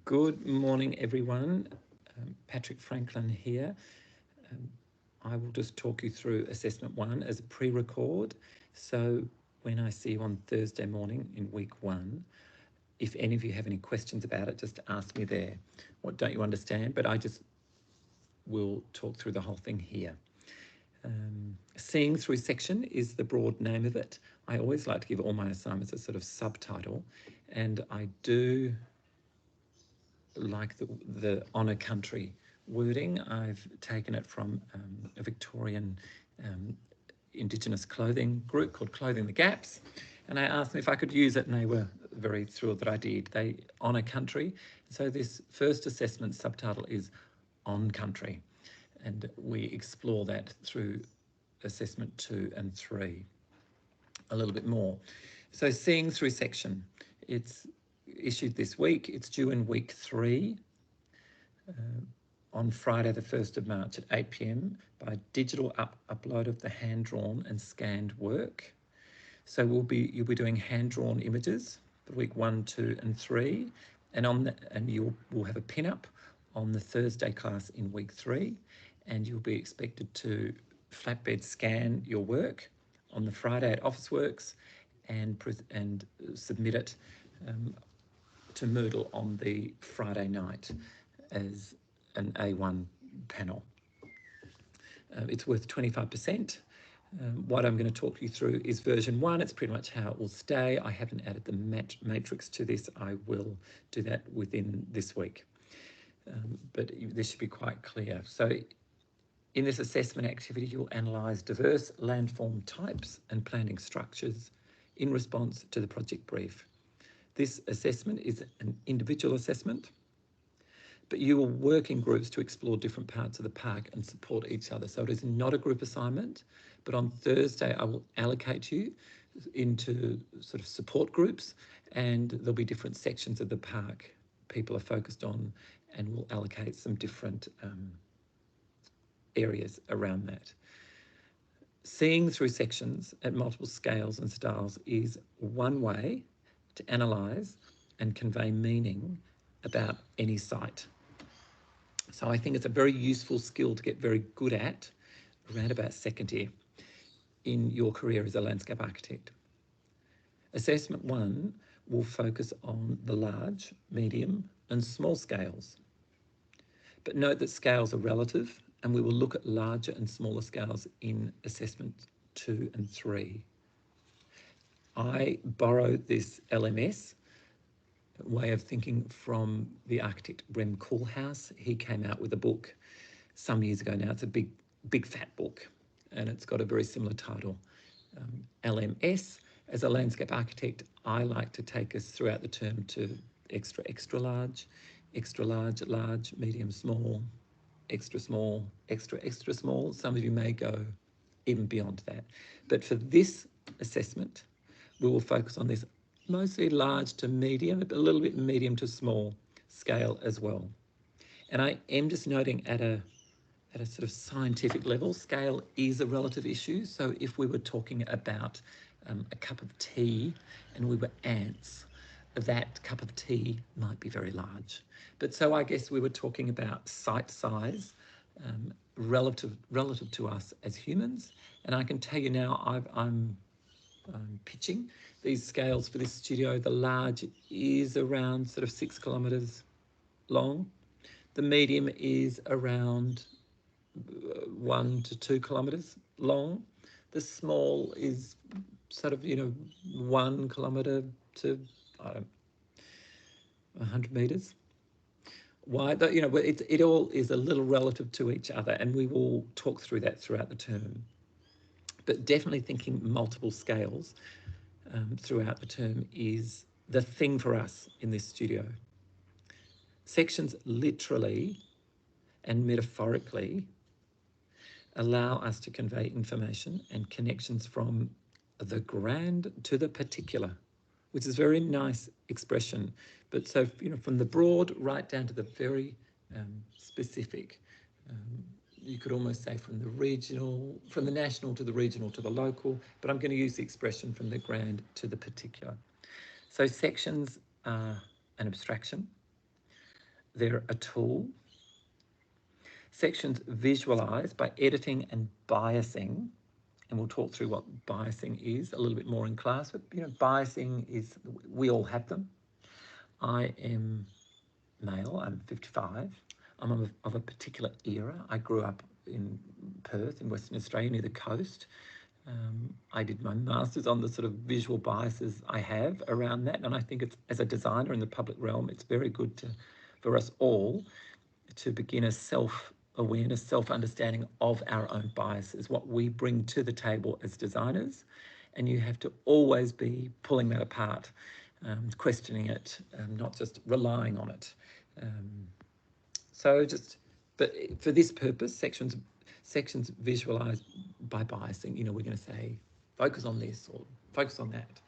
Good morning, everyone. Patrick Franklin here. I will just talk you through assessment 1 as a pre-record. So when I see you on Thursday morning in week 1, if any of you have any questions about it, just ask me there. What don't you understand? But I just will talk through the whole thing here. Seeing through section is the broad name of it. I always like to give all my assignments a sort of subtitle, and I do like the honour country wording. I've taken it from a Victorian Indigenous clothing group called Clothing the Gaps, and I asked them if I could use it, and they were very thrilled that I did. They honour country. So this first assessment subtitle is On Country, and we explore that through assessment 2 and 3 a little bit more. So seeing through section, it's issued this week. It's due in week 3 on Friday the 1st of March at 8 p.m. by digital upload of the hand-drawn and scanned work. So you'll be doing hand-drawn images for week 1, 2 and 3, and we'll have a pin-up on the Thursday class in week 3, and you'll be expected to flatbed scan your work on the Friday at Officeworks and submit it to Moodle on the Friday night as an A1 panel. It's worth 25%. What I'm going to talk you through is version 1. It's pretty much how it will stay. I haven't added the matrix to this. I will do that within this week. But this should be quite clear. So in this assessment activity, you'll analyse diverse landform types and planting structures in response to the project brief. This assessment is an individual assessment, but you will work in groups to explore different parts of the park and support each other. So it is not a group assignment, but on Thursday I will allocate you into sort of support groups, and there'll be different sections of the park people are focused on, and we'll allocate some different areas around that. Seeing through sections at multiple scales and styles is one way to analyse and convey meaning about any site. So I think it's a very useful skill to get very good at around about second year in your career as a landscape architect. Assessment 1 will focus on the large, medium and small scales. But note that scales are relative, and we will look at larger and smaller scales in assessment 2 and 3. I borrowed this LMS way of thinking from the architect Rem Koolhaas. He came out with a book some years ago now. It's a big fat book, and it's got a very similar title. LMS. As a landscape architect, I like to take us throughout the term to extra large, large, medium, small, extra small, extra small. Some of you may go even beyond that. But for this assessment, we will focus on this mostly large to medium, but a little bit medium to small scale as well. And I am just noting at a sort of scientific level, scale is a relative issue. So if we were talking about a cup of tea and we were ants, that cup of tea might be very large. But so I guess we were talking about site size relative to us as humans. And I can tell you now, I'm pitching these scales for this studio. The large is around sort of 6 kilometres long. The medium is around 1 to 2 kilometres long. The small is sort of, 1 kilometre to 100 metres wide. It all is a little relative to each other, and we will talk through that throughout the term. But definitely thinking multiple scales throughout the term is the thing for us in this studio. Sections literally and metaphorically allow us to convey information and connections from the grand to the particular, which is a very nice expression. But so, from the broad right down to the very specific. You could almost say from the national to the regional to the local, but I'm going to use the expression from the grand to the particular. So sections are an abstraction. they're a tool. Sections visualise by editing and biasing, and we'll talk through what biasing is a little bit more in class, but biasing is, we all have them. I am male, I'm 55. I'm of a particular era. I grew up in Perth in Western Australia near the coast. I did my master's on the sort of visual biases I have around that, and I think it's, as a designer in the public realm, it's very good for us all to begin a self-awareness, self-understanding of our own biases, what we bring to the table as designers, and you have to always be pulling that apart, questioning it, not just relying on it. But for this purpose, sections visualise by biasing. We're going to say, focus on this or focus on that.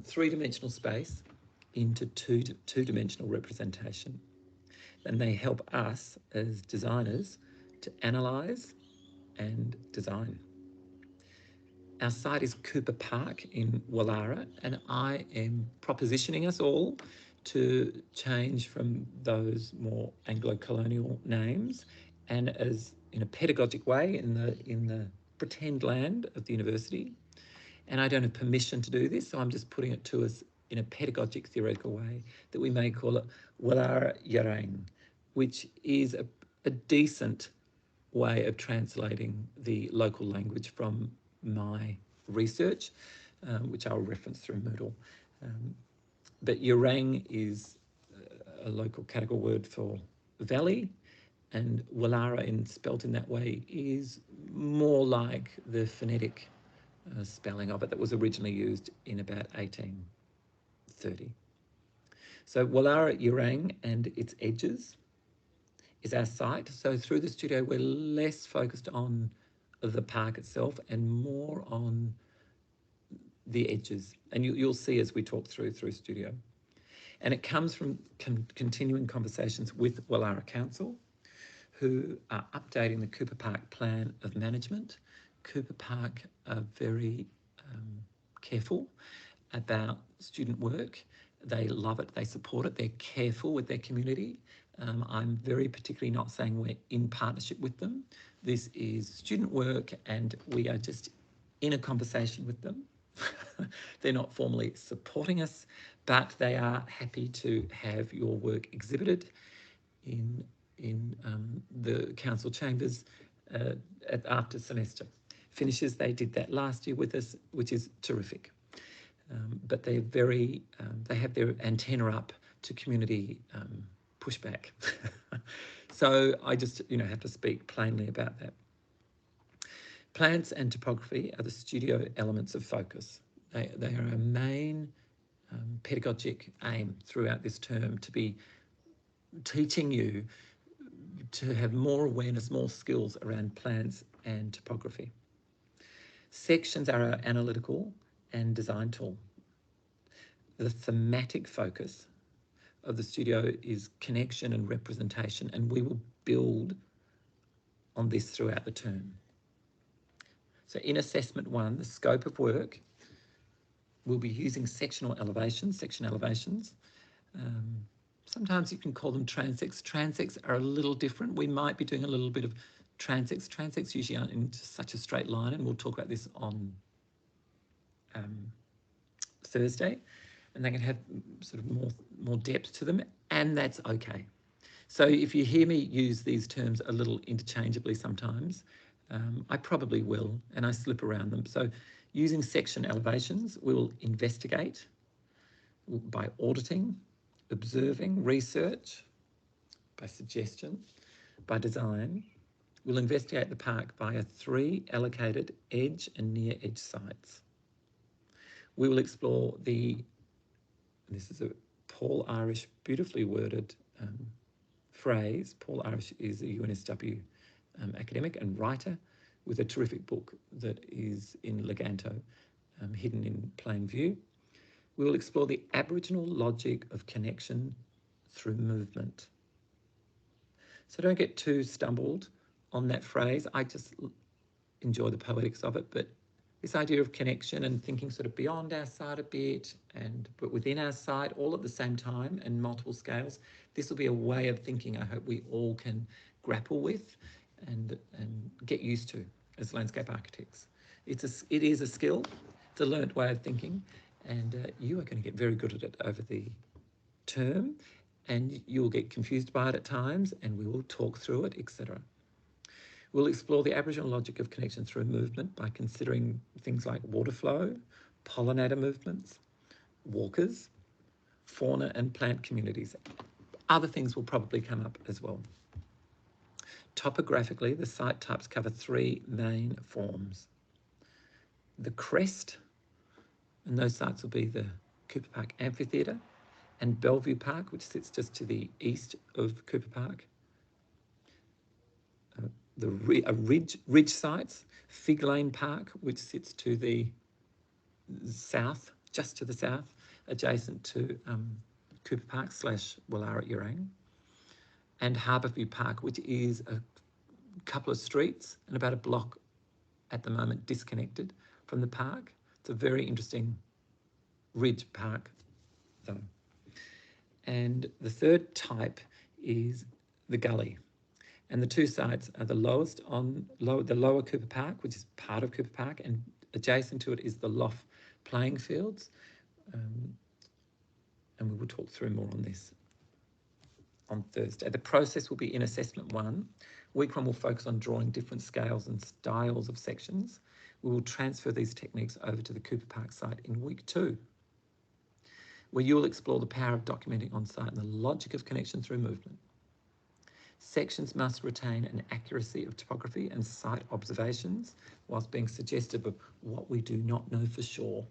Three-dimensional space into two-dimensional representation. And they help us as designers to analyse and design. Our site is Cooper Park in Wallara, and I am propositioning us all to change from those more Anglo-colonial names, and as in a pedagogic way in the pretend land of the university. And I don't have permission to do this, so I'm just putting it to us in a pedagogic, theoretical way, that we may call it Wallara Yarang, which is a decent way of translating the local language from my research, which I'll reference through Moodle. But Yarang is a local Cadigal word for valley, and Wallara, spelt in that way, is more like the phonetic spelling of it that was originally used in about 1830. So Wallara Yarang and its edges is our site. So through the studio, we're less focused on the park itself and more on the edges. And you'll see as we talk through studio. And it comes from continuing conversations with Wallara Council, who are updating the Cooper Park Plan of Management. Cooper Park are very careful about student work. They love it, they support it, they're careful with their community. I'm very particularly not saying we're in partnership with them. This is student work and we are just in a conversation with them. They're not formally supporting us, but they are happy to have your work exhibited in the council chambers after semester finishes. They did that last year with us, which is terrific. But they're they have their antenna up to community pushback. So I just, have to speak plainly about that. Plants and topography are the studio elements of focus. They are a main pedagogic aim throughout this term, to be teaching you to have more awareness, more skills around plants and topography. Sections are our analytical and design tool. The thematic focus of the studio is connection and representation, and we will build on this throughout the term. So in assessment 1, the scope of work, we'll be using section elevations. Sometimes you can call them transects. Transects are a little different. We might be doing a little bit of transects. Transects usually aren't in such a straight line, and we'll talk about this on Thursday, and they can have sort of more depth to them, and that's okay. So if you hear me use these terms a little interchangeably sometimes, I probably will, and I slip around them. So using section elevations, we will investigate by auditing, observing, research, by suggestion, by design. We'll investigate the park via 3 allocated edge and near edge sites. We will explore this is a Paul Irish beautifully worded phrase. Paul Irish is a UNSW academic and writer with a terrific book that is in Leganto, hidden in plain view. We will explore the Aboriginal logic of connection through movement. So don't get too stumbled on that phrase. I just enjoy the poetics of it, but This idea of connection and thinking sort of beyond our site a bit, but within our site all at the same time and multiple scales. This will be a way of thinking I hope we all can grapple with and get used to as landscape architects. It is a skill, it's a learnt way of thinking, and you are going to get very good at it over the term, and you'll get confused by it at times, and we will talk through it, etc. We'll explore the Aboriginal logic of connection through movement by considering things like water flow, pollinator movements, walkers, fauna and plant communities. Other things will probably come up as well. Topographically, the site types cover three main forms. The crest, and those sites will be the Cooper Park Amphitheatre and Bellevue Park, which sits just to the east of Cooper Park. Ridge sites, Fig Lane Park, which sits to the south, just to the south, adjacent to Cooper Park / Wallara Yurang, and Harbourview Park, which is a couple of streets and about a block at the moment disconnected from the park. It's a very interesting ridge park though. And the third type is the gully. And the two sites are the lowest on the lower Cooper Park, which is part of Cooper Park, and adjacent to it is the Loft playing fields. And we will talk through more on this on Thursday. The process will be in assessment 1. Week 1 will focus on drawing different scales and styles of sections. We will transfer these techniques over to the Cooper Park site in week 2, where you'll explore the power of documenting on site and the logic of connection through movement. Sections must retain an accuracy of topography and site observations whilst being suggestive of what we do not know for sure.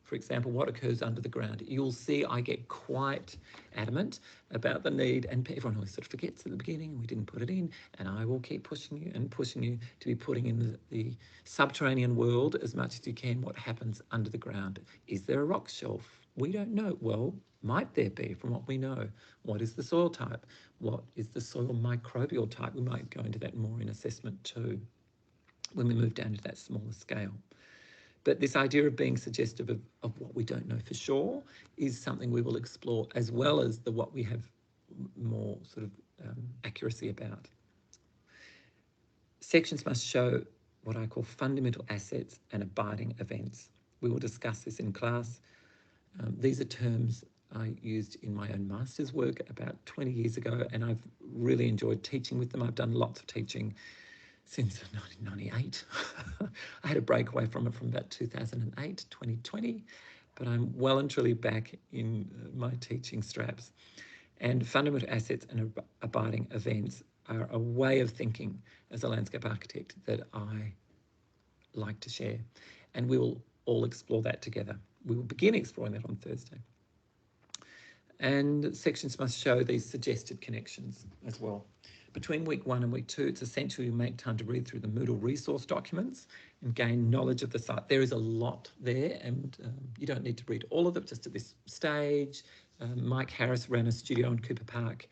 For example, what occurs under the ground. You'll see I get quite adamant about the need, and everyone always sort of forgets at the beginning, we didn't put it in, and I will keep pushing you to be putting in the subterranean world as much as you can what happens under the ground. Is there a rock shelf? We don't know. Well, might there be from what we know? What is the soil type? What is the soil microbial type? We might go into that more in assessment 2 when we move down to that smaller scale. But this idea of being suggestive of what we don't know for sure is something we will explore, as well as what we have more sort of accuracy about. Sections must show what I call fundamental assets and abiding events. We will discuss this in class. These are terms I used in my own master's work about 20 years ago, and I've really enjoyed teaching with them. I've done lots of teaching since 1998. I had a breakaway from it from about 2008, 2020, but I'm well and truly back in my teaching straps. And fundamental assets and abiding events are a way of thinking as a landscape architect that I like to share. And we will all explore that together. We will begin exploring that on Thursday. And sections must show these suggested connections as well. Between week 1 and week 2, it's essential you make time to read through the Moodle resource documents and gain knowledge of the site. There is a lot there, and you don't need to read all of it just at this stage. Mike Harris ran a studio in Cooper Park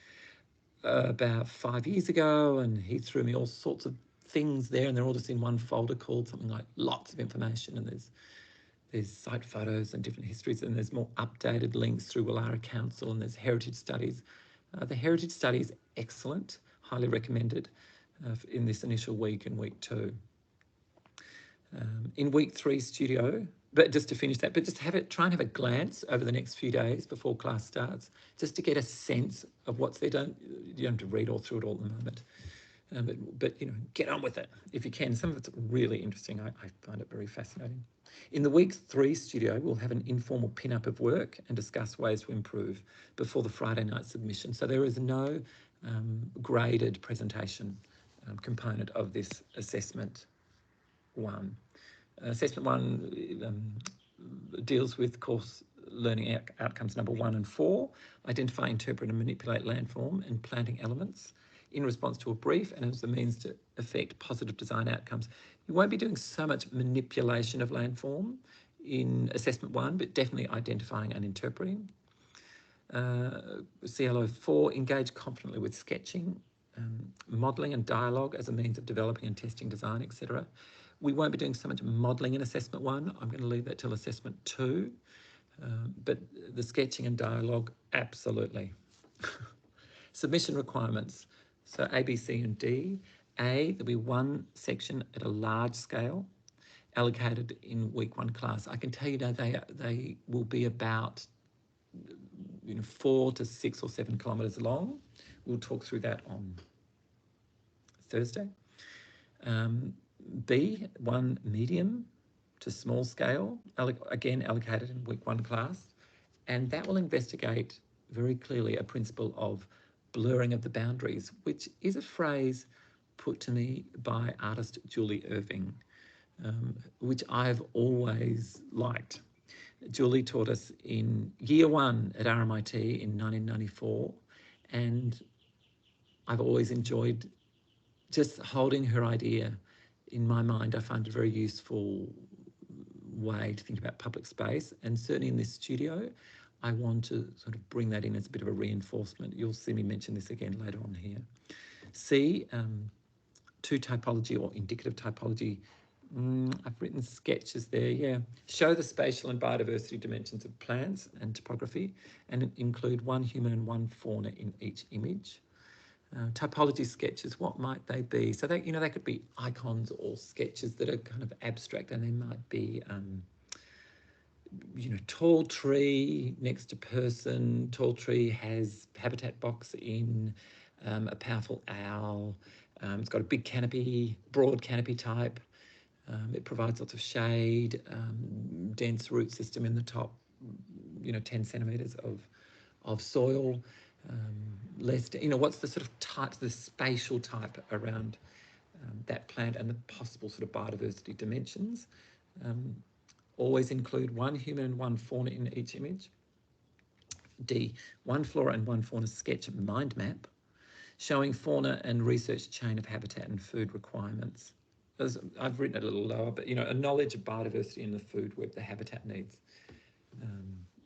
about 5 years ago, and he threw me all sorts of things there, and they're all just in one folder called something like lots of information, and there's site photos and different histories, and there's more updated links through Wallara Council, and there's heritage studies. The heritage study is excellent, highly recommended in this initial week and week 2. In week 3 studio, but just to finish that, but just try and have a glance over the next few days before class starts, just to get a sense of what's there. You don't have to read all through it all at the moment. But get on with it if you can. Some of it's really interesting. I find it very fascinating. In the week 3 studio, we'll have an informal pin-up of work and discuss ways to improve before the Friday night submission. So there is no graded presentation component of this assessment 1. Assessment 1 deals with course learning outcomes number 1 and 4, identify, interpret and manipulate landform and planting elements in response to a brief and as a means to affect positive design outcomes. You won't be doing so much manipulation of landform in assessment 1, but definitely identifying and interpreting. CLO 4, engage confidently with sketching, modelling and dialogue as a means of developing and testing design, etc. We won't be doing so much modelling in assessment 1. I'm going to leave that till assessment 2. But the sketching and dialogue, absolutely. Submission requirements. So A, B, C and D. A, there'll be one section at a large scale allocated in week 1 class. I can tell you now they will be about 4 to 6 or 7 kilometres long. We'll talk through that on Thursday. B, one medium to small scale, again allocated in week 1 class, and that will investigate very clearly a principle of blurring of the boundaries, which is a phrase put to me by artist Julie Irving, which I've always liked. Julie taught us in year 1 at RMIT in 1994, and I've always enjoyed just holding her idea. In my mind, I find it a very useful way to think about public space, and certainly in this studio, I want to sort of bring that in as a bit of a reinforcement. You'll see me mention this again later on here. C, 2 typology or indicative typology. I've written sketches there, yeah. Show the spatial and biodiversity dimensions of plants and topography, and include 1 human and 1 fauna in each image. Typology sketches, what might they be? So they, they could be icons or sketches that are kind of abstract, and they might be, tall tree next to person. Tall tree has habitat box in, a powerful owl. It's got a big canopy, broad canopy type. It provides lots of shade, dense root system in the top, 10 centimetres of soil. Less, what's the sort of type, the spatial type around that plant, and the possible sort of biodiversity dimensions. Always include 1 human and 1 fauna in each image. D, 1 flora and 1 fauna sketch mind map, showing fauna and research chain of habitat and food requirements. I've written it a little lower, but a knowledge of biodiversity in the food web, the habitat needs,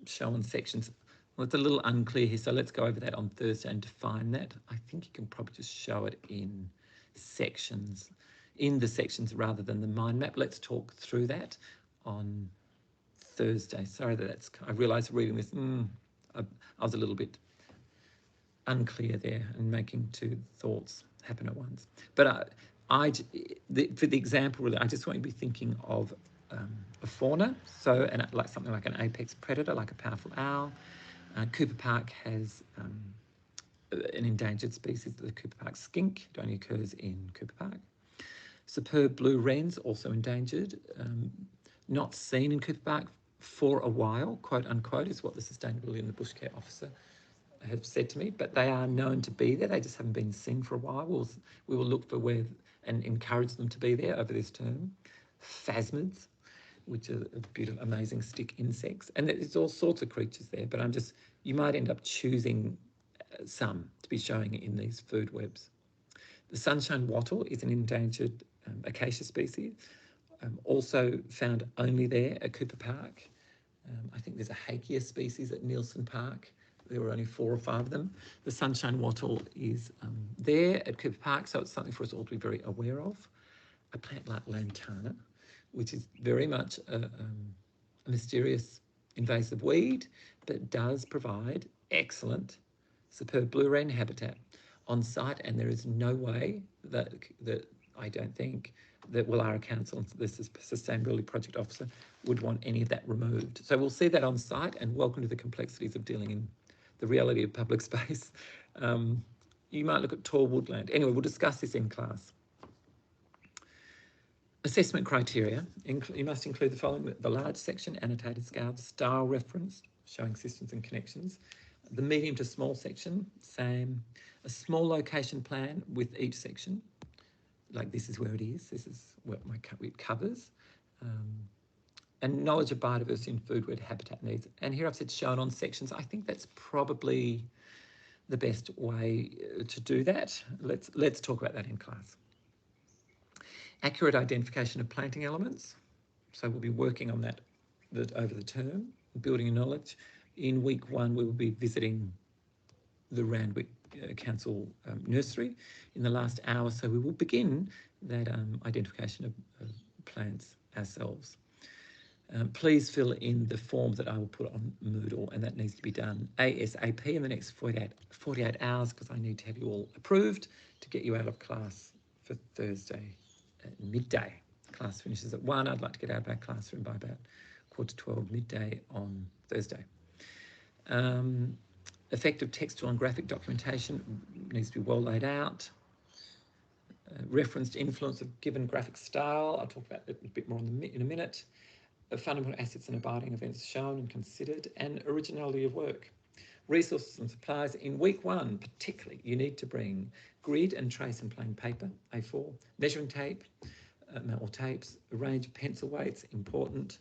shown sections. Well, it's a little unclear here, so let's go over that on Thursday and define that. I think you can probably just show it in the sections rather than the mind map. Let's talk through that on Thursday. Sorry I realised reading this, I was a little bit unclear there and making 2 thoughts happen at once. But for the example, really, I just want you to be thinking of a fauna, so like something like an apex predator, like a powerful owl. Cooper Park has an endangered species, the Cooper Park skink. It only occurs in Cooper Park. Superb blue wrens, also endangered, not seen in Cooper Park for a while, quote unquote, is what the Sustainability and the Bush Care Officer have said to me, but they are known to be there. They just haven't been seen for a while. We will look for where and encourage them to be there over this term. Phasmids, which are beautiful, amazing stick insects, and there's all sorts of creatures there, but you might end up choosing some to be showing in these food webs. The sunshine wattle is an endangered acacia species, also found only there at Cooper Park. I think there's a Hakea species at Nielsen Park. There were only 4 or 5 of them. The sunshine wattle is there at Cooper Park, so it's something for us all to be very aware of. A plant like lantana, which is very much a mysterious invasive weed, but does provide excellent superb blue wren habitat on site, and there is no way that I don't think that Willara Council, this is Sustainability Project Officer, would want any of that removed. So we'll see that on site, and welcome to the complexities of dealing in the reality of public space. You might look at tall woodland. Anyway, we'll discuss this in class. Assessment criteria. You must include the following: the large section, annotated scale, style reference, showing systems and connections. The medium to small section, same. A small location plan with each section, like this is where it is, this is what it covers. And knowledge of biodiversity and food web habitat needs. And here I've said shown on sections. I think that's probably the best way to do that. Let's talk about that in class. Accurate identification of planting elements. So we'll be working on that over the term, building a knowledge. In week 1, we will be visiting the Randwick Council nursery in the last hour. So we will begin that identification of plants ourselves. Please fill in the form that I will put on Moodle, and that needs to be done ASAP in the next 48 hours, because I need to have you all approved to get you out of class for Thursday at midday. Class finishes at 1. I'd like to get out of our classroom by about 11:45 midday on Thursday. Effective textual and graphic documentation needs to be well laid out. Referenced influence of given graphic style. I'll talk about it a bit more in a minute. Fundamental assets and abiding events shown and considered, and originality of work. Resources and supplies. In week 1, particularly, you need to bring grid and trace and plain paper, A4, measuring tape or tapes, a range of pencil weights, important,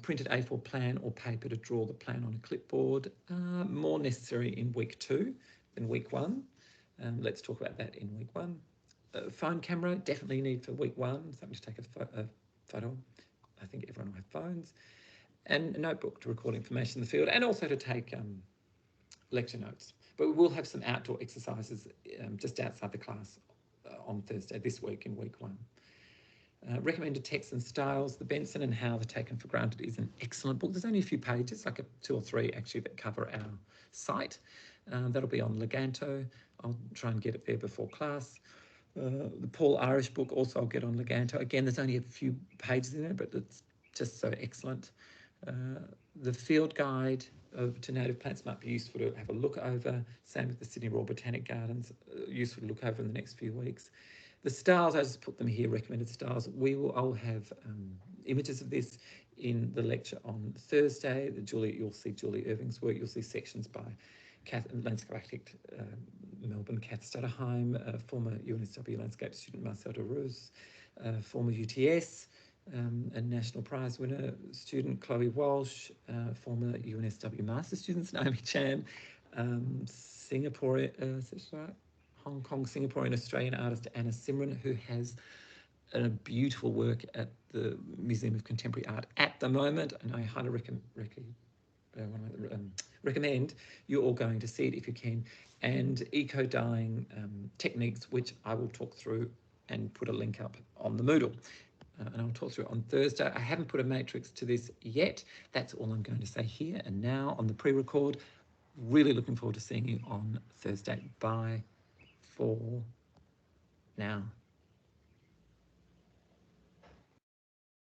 printed A4 plan or paper to draw the plan on a clipboard, more necessary in week 2 than week 1. Let's talk about that in week 1. Phone camera, definitely need for week 1, something to take a photo. I think everyone will have phones. And a notebook to record information in the field, and also to take lecture notes. But we will have some outdoor exercises just outside the class on Thursday this week in week 1. Recommended texts and styles. The Benson and How the Taken for Granted is an excellent book. There's only a few pages, like 2 or 3 actually, that cover our site. That'll be on Leganto. I'll try and get it there before class. The Paul Irish book also I'll get on Leganto. Again, there's only a few pages in there, but it's just so excellent. The field guide to native plants might be useful to have a look over. Same with the Sydney Royal Botanic Gardens, useful to look over in the next few weeks. The styles, I just put them here, recommended styles. I'll have images of this in the lecture on Thursday. You'll see Julie Irving's work. You'll see sections by landscape architect Melbourne, Kath Stutterheim, former UNSW landscape student Marcel de Roos, former UTS and National Prize winner student Chloe Walsh, former UNSW master students Naomi Chan, Hong Kong, Singaporean Australian artist Anna Simran, who has a beautiful work at the Museum of Contemporary Art at the moment, and I highly recommend you all going to see it if you can. And eco-dyeing techniques, which I will talk through and put a link up on the Moodle. And I'll talk through it on Thursday. I haven't put a matrix to this yet. That's all I'm going to say here and now on the pre-record. Really looking forward to seeing you on Thursday. Bye for now.